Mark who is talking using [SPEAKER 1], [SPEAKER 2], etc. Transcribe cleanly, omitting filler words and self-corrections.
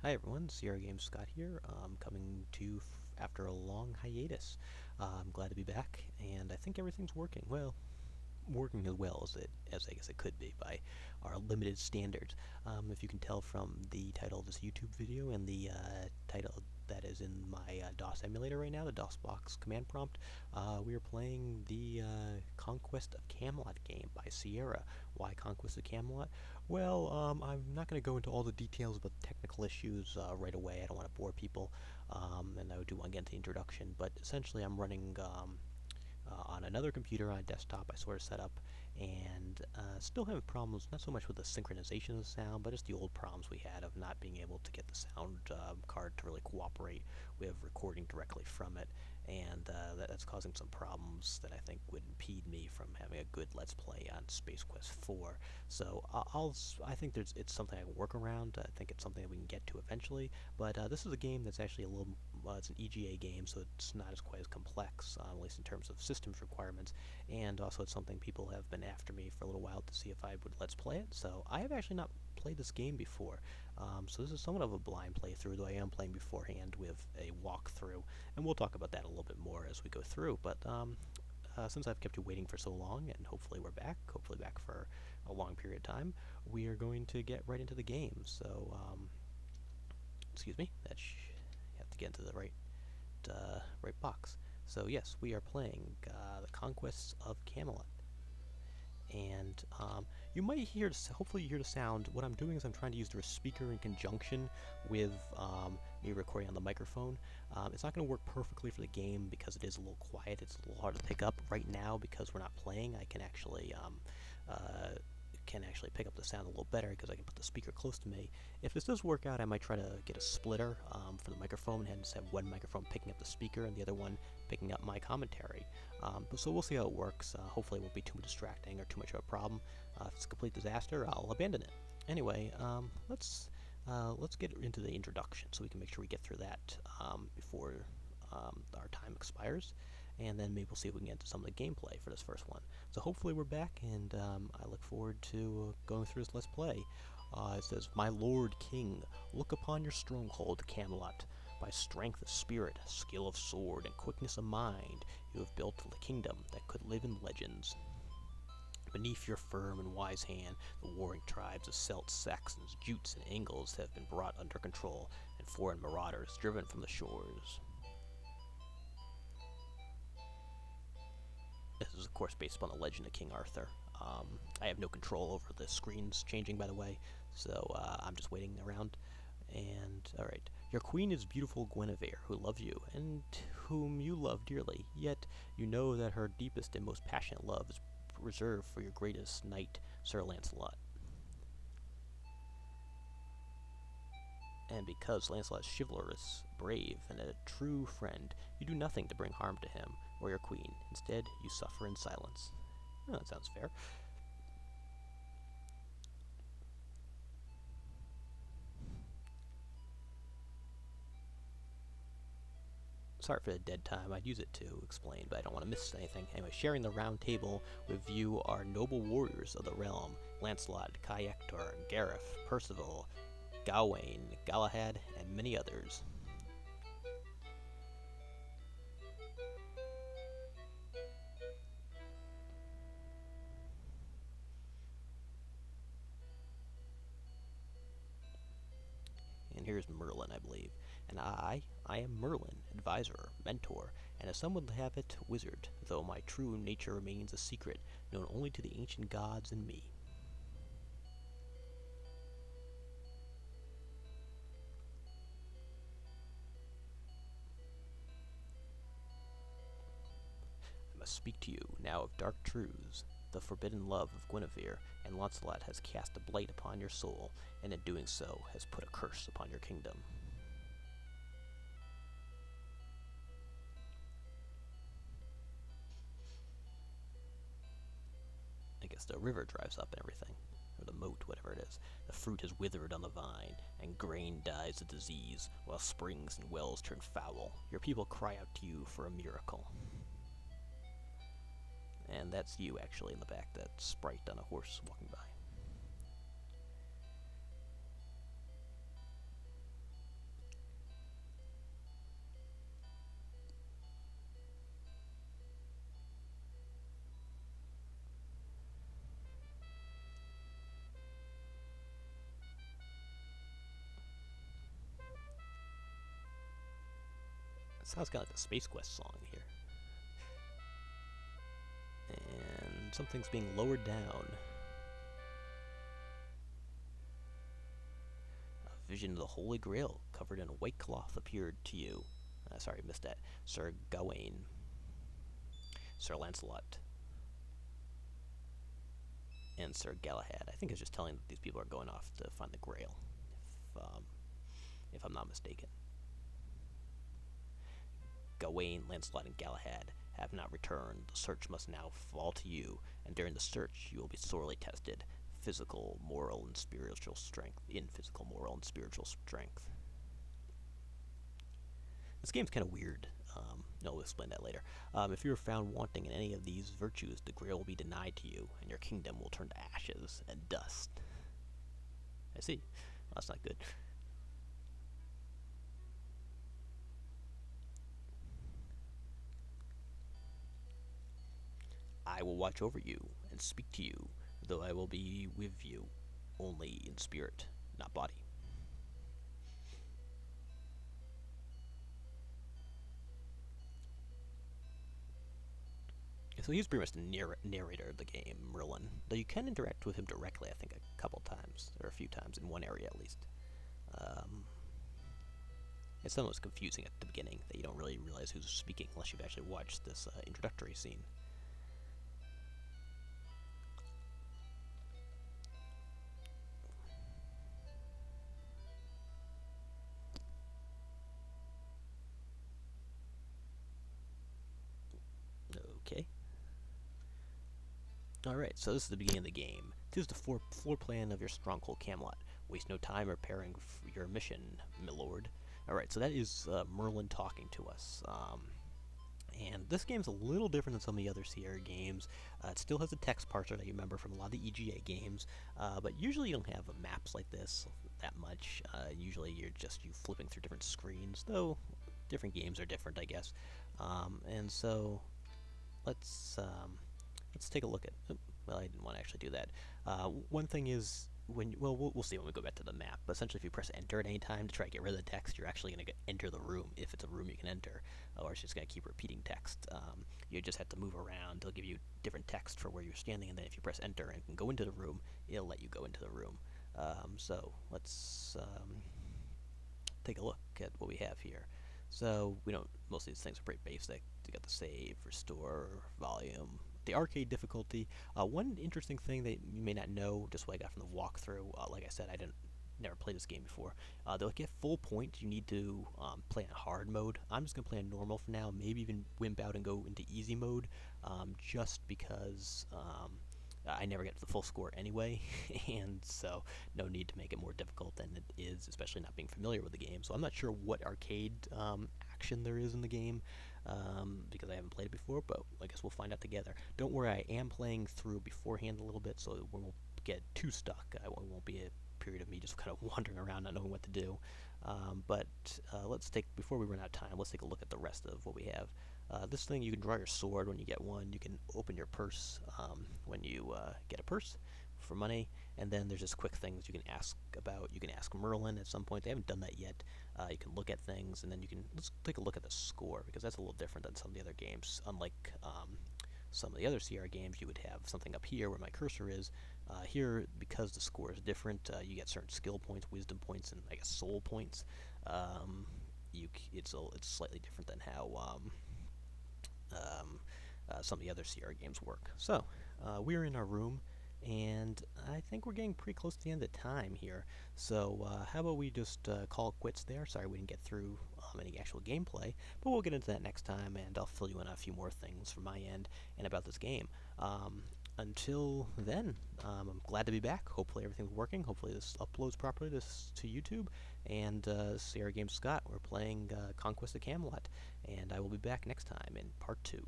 [SPEAKER 1] Hi everyone, Sierra Games Scott here, coming to you after a long hiatus. I'm glad to be back, and I think everything's working well, working as well as I guess it could be by our limited standards. If you can tell from the title of this YouTube video and the title that is in my DOS emulator right now, the DOSBox command prompt, we are playing the Conquest of Camelot game by Sierra. Why Conquest of Camelot? Well, I'm not going to go into all the details about the technical issues right away. I don't want to bore people, and I do want to get into the introduction. But essentially, I'm running on another computer on a desktop I sort of set up, and still having problems, not so much with the synchronization of the sound, but just the old problems we had of not being able to get the sound card to really cooperate with recording directly from it, and that's causing some problems that I think would impede me from having a good Let's Play on Space Quest 4. So I think it's something I can work around. I think it's something that we can get to eventually, but this is a game that's actually a little, it's an EGA game, so it's not as quite as complex, at least in terms of systems requirements, and also it's something people have been after me for a little while to see if I would Let's Play it, so I have actually not played this game before, so this is somewhat of a blind playthrough, though I am playing beforehand with a walkthrough, and we'll talk about that a little bit more as we go through, but since I've kept you waiting for so long, and hopefully we're back, hopefully back for a long period of time, we are going to get right into the game, so, excuse me, you have to get into the right box. So yes, we are playing the Conquests of Camelot, and you might hear, hopefully you hear the sound. What I'm doing is I'm trying to use the speaker in conjunction with me recording on the microphone. It's not going to work perfectly for the game because it is a little quiet. It's a little hard to pick up right now because we're not playing. I can actually pick up the sound a little better because I can put the speaker close to me. If this does work out, I might try to get a splitter for the microphone and just have one microphone picking up the speaker and the other one picking up my commentary. So we'll see how it works. Hopefully it won't be too distracting or too much of a problem. If it's a complete disaster, I'll abandon it. Anyway, let's get into the introduction so we can make sure we get through that before our time expires, and then maybe we'll see if we can get into some of the gameplay for this first one. So hopefully we're back, and I look forward to going through this Let's Play. It says, "My Lord King, look upon your stronghold, Camelot. By strength of spirit, skill of sword, and quickness of mind, you have built a kingdom that could live in legends. Beneath your firm and wise hand, the warring tribes of Celts, Saxons, Jutes, and Angles have been brought under control, and foreign marauders driven from the shores." This is, of course, based upon the legend of King Arthur. I have no control over the screens changing, by the way, so I'm just waiting around. And, alright. "Your queen is beautiful Guinevere, who loves you, and whom you love dearly. Yet you know that her deepest and most passionate love is reserved for your greatest knight, Sir Lancelot. And because Lancelot is chivalrous, brave, and a true friend, you do nothing to bring harm to him or your queen. Instead, you suffer in silence." Oh, that sounds fair. Sorry for the dead time. I'd use it to explain, but I don't want to miss anything. Anyway, sharing the round table with you are noble warriors of the realm: Lancelot, Kayektor, Gareth, Percival, Gawain, Galahad, and many others. And here's Merlin, I believe. "And I am Merlin, advisor, mentor, and as some would have it, wizard, though my true nature remains a secret, known only to the ancient gods and me." "I must speak to you now of dark truths. The forbidden love of Guinevere and Launcelot has cast a blight upon your soul, and in doing so has put a curse upon your kingdom." I guess the river drives up and everything. Or the moat, whatever it is. "The fruit has withered on the vine, and grain dies of disease, while springs and wells turn foul. Your people cry out to you for a miracle." And that's you, actually, in the back, that sprite on a horse walking by. Sounds kind of like the Space Quest song here. And something's being lowered down. A vision of the Holy Grail, covered in a white cloth, appeared to you. Sorry, missed that. Sir Gawain. Sir Lancelot. And Sir Galahad. I think it's just telling that these people are going off to find the Grail, if I'm not mistaken. Gawain, Lancelot, and Galahad have not returned. The search must now fall to you, and during the search you will be sorely tested. Physical, moral, and spiritual strength. This game's kind of weird. We'll explain that later. If you are found wanting in any of these virtues, the Grail will be denied to you, and your kingdom will turn to ashes and dust. I see. Well, that's not good. I will watch over you and speak to you, though I will be with you only in spirit, not body. So he's pretty much the narrator of the game, Merlin. Though you can interact with him directly, I think, a couple times, or a few times, in one area at least. It's somewhat confusing at the beginning, that you don't really realize who's speaking unless you've actually watched this introductory scene. Okay. Alright, so this is the beginning of the game. This is the floor plan of your stronghold Camelot. Waste no time preparing for your mission, milord. Alright, so that is Merlin talking to us. And this game's a little different than some of the other Sierra games. It still has a text parser that you remember from a lot of the EGA games, but usually you don't have maps like this that much. Usually you're just flipping through different screens, though different games are different, I guess. And so let's take a look at. Well, I didn't want to actually do that. One thing is we'll see when we go back to the map. But essentially, if you press enter at any time to try to get rid of the text, you're actually going to enter the room if it's a room you can enter, or it's just going to keep repeating text. You just have to move around. It'll give you different text for where you're standing, and then if you press enter and can go into the room, it'll let you go into the room. So let's take a look at what we have here. So most of these things are pretty basic. You got the save, restore, volume, the arcade difficulty. One interesting thing that you may not know, just what I got from the walkthrough, like I said, I never played this game before. To get full points, you need to play in hard mode. I'm just going to play in normal for now, maybe even wimp out and go into easy mode, just because I never get to the full score anyway, and so no need to make it more difficult than it is, especially not being familiar with the game. So I'm not sure what arcade action there is in the game, because I haven't played it before, but I guess we'll find out together. Don't worry, I am playing through beforehand a little bit, so we won't get too stuck. It won't be a period of me just kind of wandering around not knowing what to do. But before we run out of time, let's take a look at the rest of what we have. This thing, you can draw your sword when you get one. You can open your purse when you get a purse for money. And then there's just quick things you can ask about. You can ask Merlin at some point. They haven't done that yet. You can look at things, and then let's take a look at the score, because that's a little different than some of the other games. Unlike some of the other Sierra games, you would have something up here where my cursor is. Here, because the score is different, you get certain skill points, wisdom points, and I guess soul points. It's slightly different than how some of the other Sierra games work. So, we're in our room, and I think we're getting pretty close to the end of the time here. So, how about we just call it quits there? Sorry we didn't get through any actual gameplay, but we'll get into that next time, and I'll fill you in on a few more things from my end and about this game. Until then, I'm glad to be back. Hopefully everything's working. Hopefully this uploads properly to YouTube. And Sierra Games Scott, we're playing Conquest of Camelot. And I will be back next time in part 2.